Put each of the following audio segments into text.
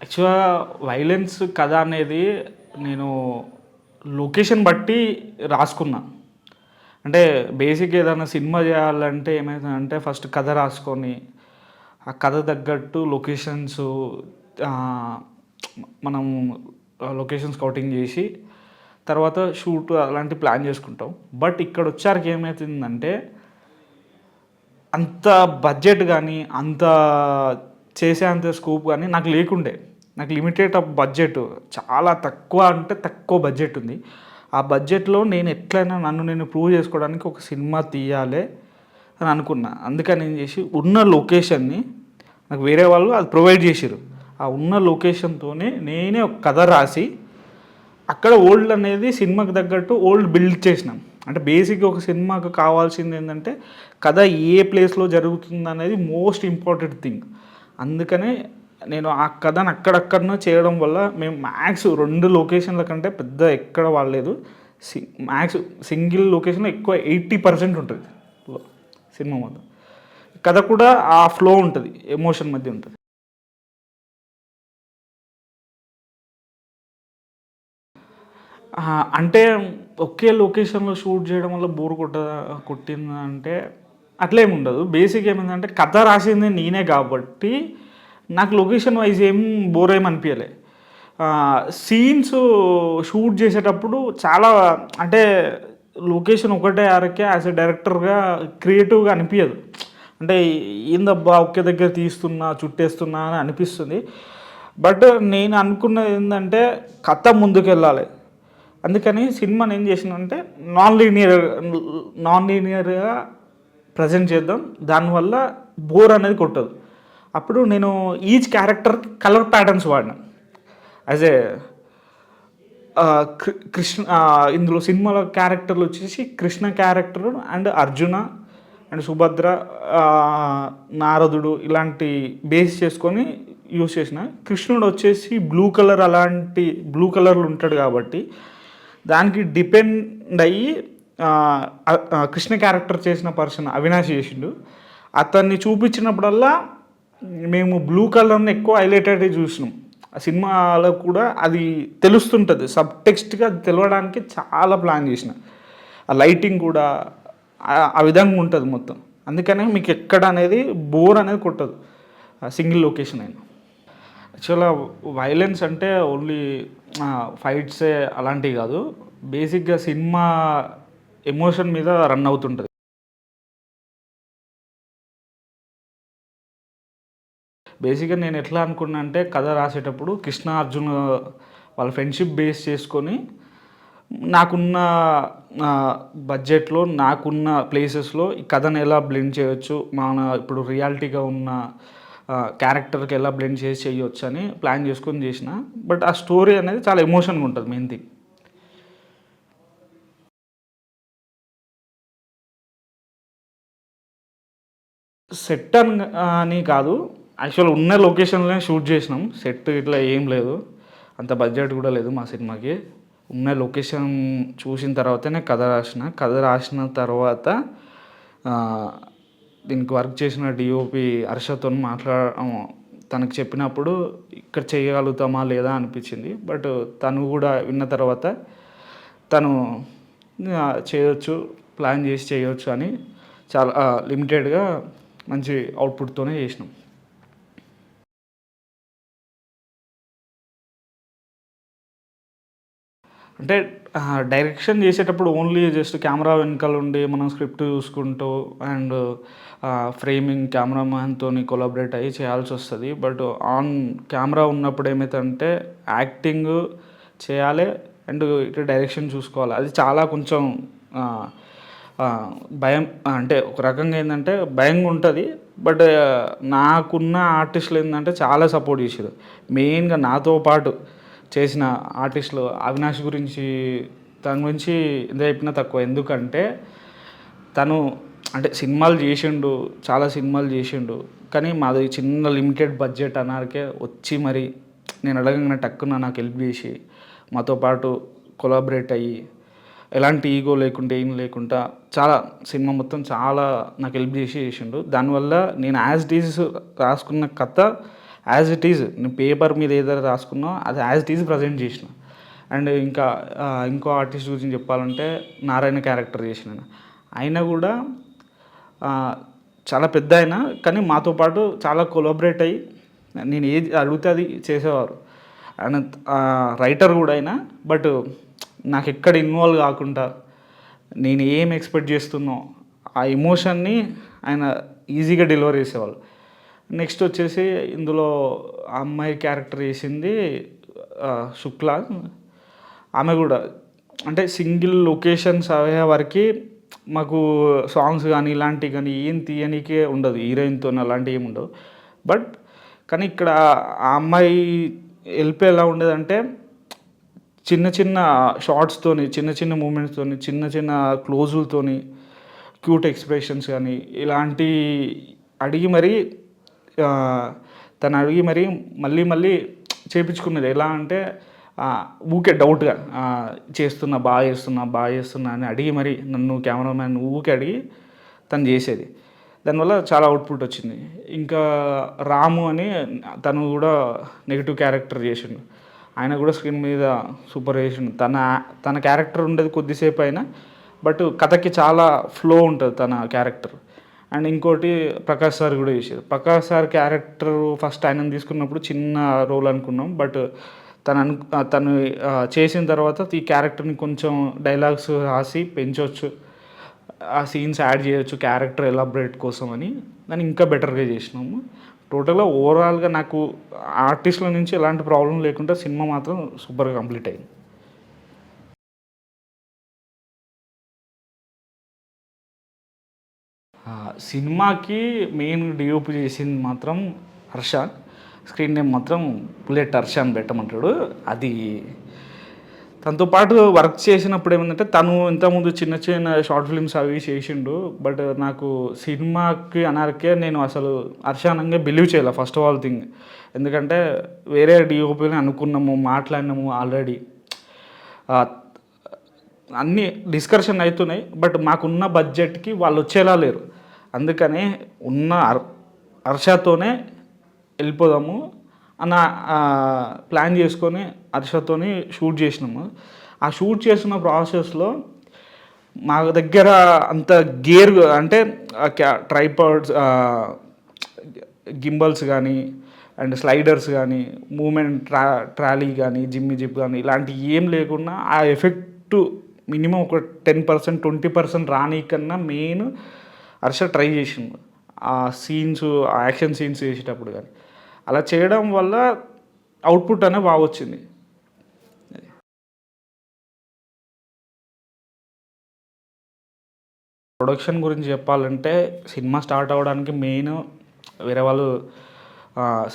యాక్చువల్‌గా వైలెన్స్ కథ అనేది నేను లొకేషన్ బట్టి రాసుకున్నా. అంటే బేసిక్‌గా ఏదైనా సినిమా చేయాలంటే ఏమైతదంటే ఫస్ట్ కథ రాసుకొని, ఆ కథ తగ్గట్టు లొకేషన్సు ఆహ్, మనం లొకేషన్ స్కౌటింగ్ చేసి, తర్వాత షూట్ అలాంటి ప్లాన్ చేసుకుంటాం. బట్ ఇక్కడొచ్చాక ఏమైతుందంటే అంత బడ్జెట్ గానీ, అంత చేసేంత స్కోప్ గానీ నాకు లేకుండే. నాకు లిమిటెడ్ ఆఫ్ బడ్జెట్. చాలా తక్కువ అంటే తక్కువ బడ్జెట్ ఉంది. ఆ బడ్జెట్‌లో నేను ఎట్లైనా నన్ను నేను ప్రూవ్ చేసుకోవడానికి ఒక సినిమా తీయాలే అని అనుకున్నా. అందుకని ఏం చేసి ఉన్న లొకేషన్‌ని నాకు వేరే వాళ్ళు అది ప్రొవైడ్ చేసిర్రు. ఆ ఉన్న లొకేషన్‌తోనే నేనే ఒక కథ రాసి, అక్కడ ఓల్డ్ అనేది సినిమాకి తగ్గట్టు ఓల్డ్ బిల్డ్ చేసినాం. అంటే బేసిక్‌గా ఒక సినిమాకు కావాల్సింది ఏందంటే, కథ ఏ ప్లేస్‌లో జరుగుతుందనేది మోస్ట్ ఇంపార్టెంట్ థింగ్. అందుకనే నేను ఆ కథను అక్కడక్కడనే చేయడం వల్ల మేము మ్యాక్స్ 2 లొకేషన్‌ల కంటే పెద్ద ఎక్కడ వాడలేదు. మ్యాక్స్ సింగిల్ లొకేషన్‌లో ఎక్కువ 80% ఉంటది సినిమా మొత్తం. కథ కూడా ఆ ఫ్లో ఉంటది. ఎమోషన్ మధ్య ఉంటది. అంటే ఒకే లొకేషన్‌లో షూట్ చేయడం వల్ల బోర్ కొట్టిందా అంటే అట్లేముండదు. బేసిక్ ఏమైందంటే కథ రాసింది నేనే కాబట్టి నాకు లొకేషన్ వైస్ ఏం బోర్ ఏమి అనిపియలే. సీన్స్ షూట్ చేసేటప్పుడు చాలా అంటే లొకేషన్ ఒకటే అరకే యాస్ ఎ డైరెక్టర్‌గా క్రియేటివ్‌గా అనిపియదు. అంటే ఏందబ్బా! ఒకే దగ్గర తీస్తున్నా, చుట్టేస్తున్నా అని అనిపిస్తుంది. బట్ నేను అనుకున్నది ఏందంటే కథ ముందుకెళ్ళాలి. అందుకని సినిమాని ఏం చేసినంటే నాన్ లీనియర్ నాన్ లీనియర్‌గా ప్రెజెంట్ చేద్దాం. దానివల్ల బోర్ అనేది కొట్టదు. అప్పుడు నేను ఈచ్ క్యారెక్టర్‌కి కలర్ ప్యాటర్న్స్ వాడినా. యాజ్ ఏ ఇందులో సినిమాలో క్యారెక్టర్లు వచ్చేసి Krishna character and Arjuna and Subhadra, నారదుడు ఇలాంటి బేస్ చేసుకొని యూజ్ చేసిన. కృష్ణుడు వచ్చేసి బ్లూ కలర్ అలాంటి బ్లూ కలర్‌లో ఉంటాడు కాబట్టి దానికి డిపెండ్ అయ్యి కృష్ణ క్యారెక్టర్ చేసిన పర్సన్ అవినాష్ చేసిండు. అతన్ని చూపించినప్పుడల్లా మేము బ్లూ కలర్‌ని ఎక్కువ హైలైటెడ్‌గా చూసినాం. ఆ సినిమాలో కూడా అది తెలుస్తుంటది. సబ్ టెక్స్ట్‌గా తెలవడానికి చాలా ప్లాన్ చేసిన. ఆ లైటింగ్ కూడా ఆ విధంగా ఉంటది మొత్తం. అందుకనే మీకు ఎక్కడ అనేది బోర్ అనేది కొట్టదు. సింగిల్ లొకేషన్ అయినా. యాక్చువల్‌గా వైలెన్స్ అంటే ఓన్లీ ఫైట్సే అలాంటివి కాదు. బేసిక్‌గా సినిమా ఎమోషన్ మీద రన్ అవుతుంటది. బేసిక్‌గా నేను ఎట్లా అనుకున్నా అంటే కథ రాసేటప్పుడు కృష్ణ, అర్జున్ వాళ్ళ ఫ్రెండ్‌షిప్ బేస్ చేసుకొని నాకున్న బడ్జెట్‌లో, నాకున్న ప్లేసెస్‌లో ఈ కథను ఎలా బ్లెండ్ చేయొచ్చు, మన ఇప్పుడు రియాలిటీగా ఉన్న క్యారెక్టర్‌కి ఎలా బ్లెండ్ చేసి చేయొచ్చని ప్లాన్ చేసుకొని చేసిన. బట్ ఆ స్టోరీ అనేది చాలా ఎమోషన్‌గా ఉంటది మెయిన్ థింగ్. సెట్ అని కాదు. యాక్చువల్ ఉన్న లొకేషన్‌లోనే షూట్ చేసినాం. సెట్ ఇట్లా ఏం లేదు. అంత బడ్జెట్ కూడా లేదు మా సినిమాకి. ఉన్న లొకేషన్ చూసిన తర్వాతనే కథ రాసిన. కథ రాసిన తర్వాత ఆహ్, దీనికి వర్క్ చేసిన డీఓపీ హర్షతోని తనకి చెప్పినప్పుడు ఇక్కడ చేయగలుగుతామా లేదా అనిపించింది. బట్ తను కూడా విన్న తర్వాత తను చేయొచ్చు, ప్లాన్ చేసి చేయొచ్చు అని చాలా లిమిటెడ్‌గా మంచి అవుట్‌పుట్‌తోనే చేసినాం. అంటే డైరెక్షన్ చేసేటప్పుడు ఓన్లీ జస్ట్ కెమెరా వెనకాల ఉండి మనం స్క్రిప్ట్ చూసుకుంటూ అండ్ ఫ్రేమింగ్ కెమెరామ్యాన్‌తోని కొలాబరేట్ అయ్యి చేయాల్సొస్తది. బట్ ఆన్ కెమెరా ఉన్నప్పుడు ఏమైతదంటే యాక్టింగ్ చేయాలె అండ్ ఇటు డైరెక్షన్ చూసుకోవాలి. అది చాలా కొంచెం ఆహ్, భయం అంటే ఒక రకంగా ఏందంటే భయంగా ఉంటది. బట్ నాకున్న ఆర్టిస్టులు ఏందంటే చాలా సపోర్ట్ చేసిర్రు. మెయిన్‌గా నాతో పాటు చేసిన ఆర్టిస్టులు అవినాష్ గురించి తన గురించి ఎంత చెప్పినా తక్కువ. ఎందుకంటే తను అంటే సినిమాలు చేసిండు. చాలా సినిమాలు చేసిండు. కానీ మాది చిన్న లిమిటెడ్ బడ్జెట్ అన్నారకే వచ్చి మరి నేను అడగంగానే టక్కున నాకు హెల్ప్ చేసి మాతో పాటు కొలాబరేట్ అయ్యి ఎలాంటి ఈగో లేకుండా ఏం లేకుండా చాలా సినిమా మొత్తం చాలా నాకు హెల్ప్ చేసిండు. దానివల్ల నేను యాజ్ ఇట్ ఈజ్ రాసుకున్న కథ యాజ్ ఇట్ ఈజ్ నేను పేపర్ మీద ఏదైతే రాసుకున్నా అది యాజ్ ఇట్ ఈజ్ ప్రజెంట్ చేసిన. అండ్ ఇంకా ఇంకో ఆర్టిస్ట్ గురించి చెప్పాలంటే నారాయణ క్యారెక్టర్ చేసిన ఆయన కూడా చాలా పెద్ద ఆయన, కానీ మాతో పాటు చాలా కొలాబరేట్ అయ్యి నేను ఏది అడిగితే అది చేసేవారు. ఆయన రైటర్ కూడా అయినా, బట్ నాకు ఎక్కడ ఇన్వాల్వ్ కాకుండా నేను ఏం ఎక్స్పెక్ట్ చేస్తున్నో ఆ ఎమోషన్ని ఆయన ఈజీగా డెలివర్ చేసేవాళ్ళు. నెక్స్ట్ వచ్చేసి ఇందులో ఆ అమ్మాయి క్యారెక్టర్ చేసింది శుక్ల. ఆమె కూడా అంటే సింగిల్ లొకేషన్స్ అయ్యే వరకు మాకు సాంగ్స్ కానీ ఇలాంటివి కానీ ఏం తీయనికే ఉండదు, హీరోయిన్తో అలాంటివి ఏమి ఉండవు. బట్ కానీ ఇక్కడ ఆ అమ్మాయి హెల్ప్ ఎలా ఉండేదంటే చిన్న చిన్న షార్ట్స్తోని, చిన్న చిన్న మూమెంట్స్తోని, చిన్న చిన్న క్లోజులతోని, క్యూట్ ఎక్స్ప్రెషన్స్ కానీ ఇలాంటి అడిగి మరీ తను అడిగి మరీ మళ్ళీ మళ్ళీ చేయించుకున్నది. ఎలా అంటే ఊకే డౌట్గా బాగా చేస్తున్నా అని అడిగి మరి నన్ను కెమెరామ్యాన్ ఊకే అడిగి తను చేసేది. దానివల్ల చాలా అవుట్పుట్ వచ్చింది. ఇంకా రాము అని తను కూడా నెగిటివ్ క్యారెక్టర్ చేసిండు. ఆయన కూడా స్క్రీన్ మీద సూపర్ చేసిండు. తన క్యారెక్టర్ ఉండేది కొద్దిసేపు అయినా, బట్ కథకి చాలా ఫ్లో ఉంటుంది తన క్యారెక్టర్. అండ్ ఇంకోటి ప్రకాష్ సార్ కూడా చేశారు. ప్రకాష్ సార్ క్యారెక్టర్ ఫస్ట్ ఆయనను తీసుకున్నప్పుడు చిన్న రోల్ అనుకున్నాం, బట్ తను చేసిన తర్వాత ఈ క్యారెక్టర్ని కొంచెం డైలాగ్స్ రాసి పెంచవచ్చు, ఆ సీన్స్ యాడ్ చేయొచ్చు క్యారెక్టర్ ఎలాబరేట్ కోసం అని దాన్ని ఇంకా బెటర్గా చేసినాము. టోటల్గా ఓవరాల్గా నాకు ఆర్టిస్టుల నుంచి ఎలాంటి ప్రాబ్లం లేకుండా సినిమా మాత్రం సూపర్గా కంప్లీట్ అయింది. సినిమాకి మెయిన్ డిఓపి చేసింది మాత్రం హర్ష. స్క్రీన్ నేమ్ మాత్రం బుల్లెట్ హర్ష అని పెట్టమంటాడు. అది తనతో పాటు వర్క్ చేసినప్పుడు ఏమందంటే తను ఇంతకుముందు చిన్న చిన్న షార్ట్ ఫిల్మ్స్ అవి చేసిండు. బట్ నాకు సినిమాకి అనరికే నేను అసలు హర్ష అనగా బిలీవ్ చేయాలి ఫస్ట్ ఆఫ్ ఆల్ థింగ్. ఎందుకంటే వేరే డిఓపిని అనుకున్నాము, మాట్లాడినాము ఆల్రెడీ, అన్నీ డిస్కషన్ అవుతున్నాయి. బట్ మాకున్న బడ్జెట్కి వాళ్ళు వచ్చేలా లేరు. అందుకని ఉన్న హర్షతోనే వెళ్ళిపోదాము అన్న ప్లాన్ చేసుకొని హర్షతోని షూట్ చేసినాము. ఆ షూట్ చేసిన ప్రాసెస్లో మా దగ్గర అంత గేర్ అంటే ట్రైపాడ్స్, గింబల్స్ కానీ అండ్ స్లైడర్స్ కానీ, మూమెంట్ ట్రాలీ కానీ, జిమ్మి జిప్ కానీ ఇలాంటివి ఏం లేకుండా ఆ ఎఫెక్ట్ మినిమం ఒక 10%, 20% రానికన్నా మెయిన్ హర్ష ట్రై చేసిండు ఆ సీన్స్, ఆ యాక్షన్ సీన్స్ చేసేటప్పుడు. కానీ అలా చేయడం వల్ల అవుట్పుట్ అనేది బాగా వచ్చింది. ప్రొడక్షన్ గురించి చెప్పాలంటే సినిమా స్టార్ట్ అవ్వడానికి మెయిన్ వేరే వాళ్ళు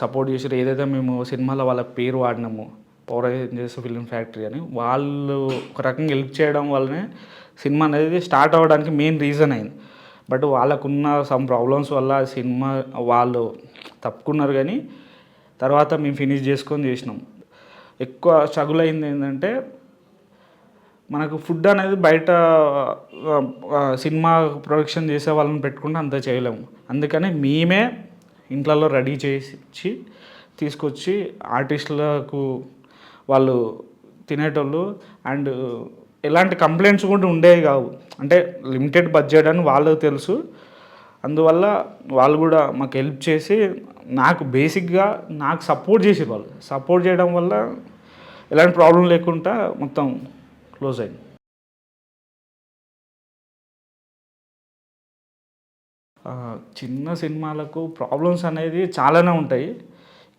సపోర్ట్ చేసారు. ఏదైతే మేము సినిమాలో వాళ్ళ పేరు వాడినాము, పవర్ రేంజర్స్ ఫిల్మ్ ఫ్యాక్టరీ అని, వాళ్ళు ఒక రకంగా హెల్ప్ చేయడం వల్లనే సినిమా అనేది స్టార్ట్ అవ్వడానికి మెయిన్ రీజన్ అయింది. బట్ వాళ్ళకున్న సమ్ ప్రాబ్లమ్స్ వల్ల సినిమా వాళ్ళు తప్పుకున్నారు. కానీ తర్వాత మేము ఫినిష్ చేసుకొని చేసినాం. ఎక్కువ స్ట్రగుల్ అయింది ఏంటంటే మనకు ఫుడ్ అనేది బయట సినిమా ప్రొడక్షన్ చేసే వాళ్ళని పెట్టుకుంటే అంత చేయలేము. అందుకని మేమే ఇంట్లో రెడీ చేసి తీసుకొచ్చి ఆర్టిస్టులకు వాళ్ళు తినేటోళ్ళు. అండ్ ఎలాంటి కంప్లైంట్స్ కూడా ఉండేవి కావు. అంటే లిమిటెడ్ బడ్జెట్ అని వాళ్ళకు తెలుసు. అందువల్ల వాళ్ళు కూడా మాకు హెల్ప్ చేసి నాకు బేసిక్గా నాకు సపోర్ట్ చేసేది. వాళ్ళు సపోర్ట్ చేయడం వల్ల ఎలాంటి ప్రాబ్లం లేకుండా మొత్తం క్లోజ్ అయింది. చిన్న సినిమాలకు ప్రాబ్లమ్స్ అనేది చాలానే ఉంటాయి,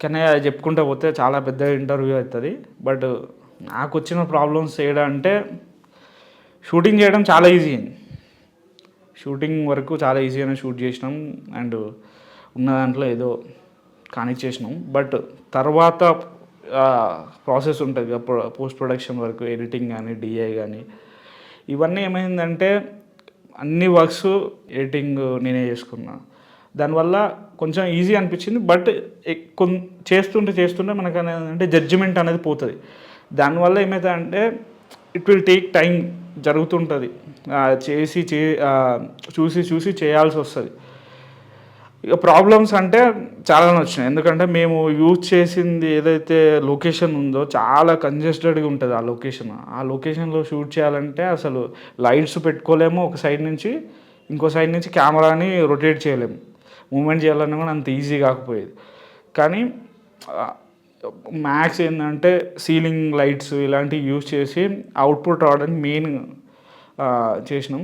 కానీ అది చెప్పుకుంటూ పోతే చాలా పెద్ద ఇంటర్వ్యూ అవుతుంది. బట్ నాకు వచ్చిన ప్రాబ్లమ్స్ ఏంటంటే షూటింగ్ చేయడం చాలా ఈజీ అయింది. షూటింగ్ వరకు చాలా ఈజీగానే షూట్ చేసినాం అండ్ ఉన్న దాంట్లో ఏదో కానిచ్చేసినాం. బట్ తర్వాత ప్రాసెస్ ఉంటుంది కదా, పోస్ట్ ప్రొడక్షన్ వరకు, ఎడిటింగ్ కానీ, డిఐ కానీ, ఇవన్నీ ఏమైందంటే అన్ని వర్క్స్ ఎడిటింగ్ నేనే చేసుకున్నా. దానివల్ల కొంచెం ఈజీ అనిపించింది. బట్ చేస్తుంటే మనకు అనేది అంటే జడ్జిమెంట్ అనేది పోతుంది. దానివల్ల ఏమవుతుందంటే ఇట్ విల్ టేక్ టైం జరుగుతుంటుంది. చూసి చేయాల్సి వస్తుంది. ఇక ప్రాబ్లమ్స్ అంటే చాలానే వచ్చినాయి. ఎందుకంటే మేము యూజ్ చేసింది ఏదైతే లొకేషన్ ఉందో చాలా కంజెస్టెడ్‌గా ఉంటది ఆ లొకేషన్. ఆ లొకేషన్‌లో షూట్ చేయాలంటే అసలు లైట్స్ పెట్టుకోలేము. ఒక సైడ్ నుంచి ఇంకో సైడ్ నుంచి కెమెరాని రొటేట్ చేయలేము. మూవ్‌మెంట్ చేయాలన్నా కూడా అంత ఈజీ కాకపోయేది. కానీ ఆహ్, మ్యాక్స్ ఏందంటే సీలింగ్ లైట్స్ ఇలాంటివి యూజ్ చేసి అవుట్‌పుట్ రావడానికి మెయిన్ చేసినాం.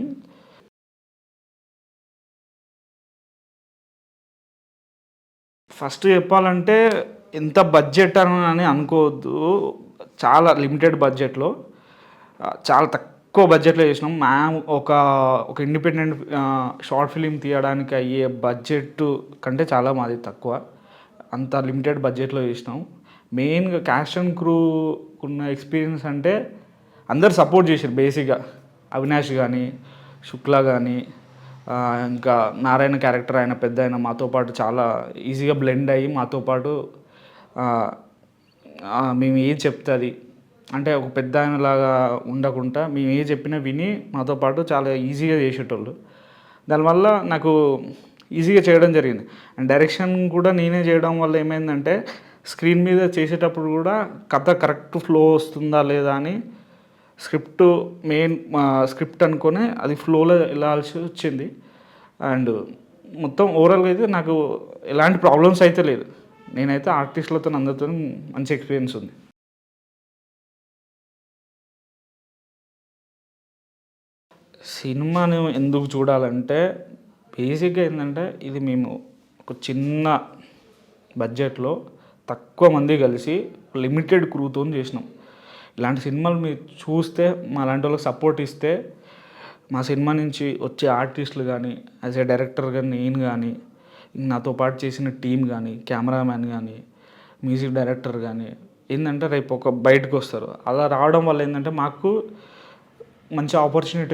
ఫస్ట్ చెప్పాలంటే ఎంత బడ్జెట్ అని అనుకోవద్దు. చాలా లిమిటెడ్ బడ్జెట్‌లో చాలా తక్కువ బడ్జెట్‌లో చేసినాం. ఒక ఒక ఇండిపెండెంట్ షార్ట్ ఫిల్మ్ తీయడానికి అయ్యే బడ్జెట్ కంటే చాలా మాది తక్కువ. అంత లిమిటెడ్ బడ్జెట్‌లో చేసినాం. మెయిన్‌గా క్యాస్ట్ అండ్ క్రూకున్న ఎక్స్‌పీరియన్స్ అంటే అందరూ సపోర్ట్ చేసిర్రు బేసిక్‌గా. అవినాష్ గానీ, శుక్లా గానీ, ఇంకా నారాయణ క్యారెక్టర్ ఆయన పెద్దాయన మాతో పాటు చాలా ఈజీగా బ్లెండ్ అయ్యి మాతో పాటు ఆహ్, మేము ఏది చెప్తే అది. అంటే ఒక పెద్దాయనలాగా ఉండకుండా మేము ఏది చెప్పినా విని మాతో పాటు చాలా ఈజీగా చేసేటోళ్ళు. దానివల్ల నాకు ఈజీగా చేయడం జరిగింది. అండ్ డైరెక్షన్ కూడా నేనే చేయడం వల్ల ఏమైందంటే స్క్రీన్ మీద చేసేటప్పుడు కూడా కథ కరెక్ట్ ఫ్లో వస్తుందా లేదా అని స్క్రిప్ట్ మెయిన్ స్క్రిప్ట్ అనుకుని అది ఫ్లోలో వెళ్ళాల్సి వచ్చింది. అండ్ మొత్తం ఓవరాల్‌గా అయితే నాకు ఎలాంటి ప్రాబ్లమ్స్ అయితే లేదు. నేనైతే ఆర్టిస్ట్‌లతోని అందరితోని మంచి ఎక్స్‌పీరియన్స్ ఉంది. సినిమాని ఎందుకు చూడాలంటే బేసిక్‌గా ఏందంటే ఇది మేము ఒక చిన్న బడ్జెట్‌లో తక్కువ మంది కలిసి లిమిటెడ్ క్రూతోని చేసినాం. ఇలాంటి సినిమాలు మీరు చూస్తే మాలాంటి వాళ్ళకి సపోర్ట్ ఇస్తే మా సినిమా నుంచి వచ్చే ఆర్టిస్టులు కానీ, యాజ్ ఎ డైరెక్టర్‌గా నేను కానీ, నాతో పాటు చేసిన టీమ్ కానీ, కెమెరామ్యాన్ కానీ, మ్యూజిక్ డైరెక్టర్ కానీ ఏందంటే రేపు ఒక బయటకొస్తారు. అలా రావడం వల్ల ఏందంటే మాకు మంచి ఆపర్చునిటీ